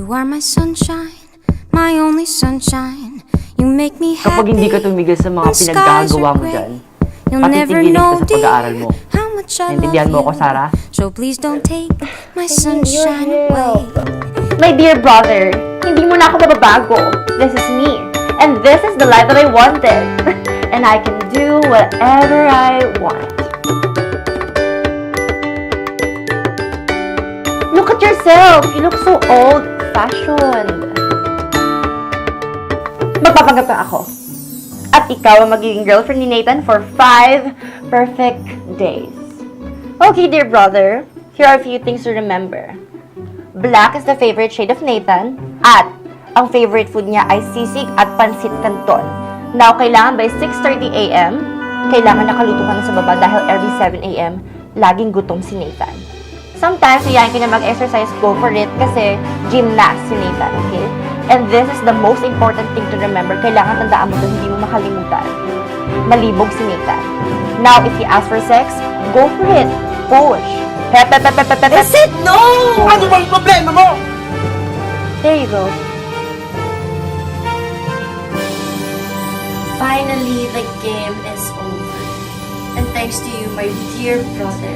You are my sunshine, my only sunshine. You make me happy. Kapag hindi ka tumigil sa mga pinaggagawa mo dyan, You'll never patitigilin know ka sa pag-aaral mo. how much I Naintindihan mo love ako, you. Sarah? So please don't take my sunshine away. My dear brother, hindi mo na ako mababago. This is me. And this is the life that I wanted. And I can do whatever I want. Look at yourself. You look so old-fashioned. Magpapanggap na ako. At ikaw ang magiging girlfriend ni Nathan for 5 perfect days. Okay, dear brother. Here are a few things to remember. Black is the favorite shade of Nathan. At ang favorite food niya ay sisig at pansit canton. Now, kailangan by 6:30 a.m., kailangan nakaluto ka na sa baba dahil every 7 a.m., laging gutom si Nathan. Sometimes, iyayin ka na mag-exercise, go for it kasi gymnast si Nathan, okay? And this is the most important thing to remember. Kailangan tandaan mo ito, hindi mo makalimutan. Malibog si Nathan. Now, if he asks for sex, go for it. Push. I said no! Ano bang problema mo? There you go. Finally, the game is over. And thanks to you, my dear brother.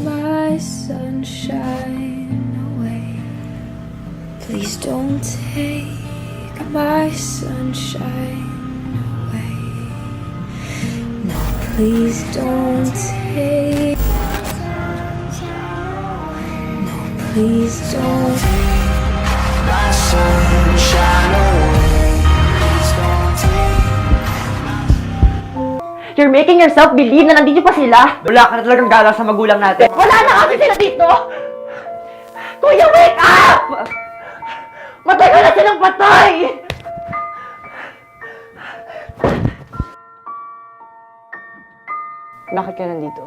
My sunshine away. Please don't take my sunshine away. No, please don't take. No, please don't. My sunshine away. Please don't take. You're making yourself believe na nandito pa sila. Wala ka na talagang galang sa magulang natin. Wala na kasi sila dito! Kuya, wake up! Matagal na silang patay! Bakit ka nandito?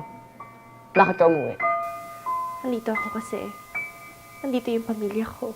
Bakit ka umuwi? Nandito ako kasi nandito yung pamilya ko.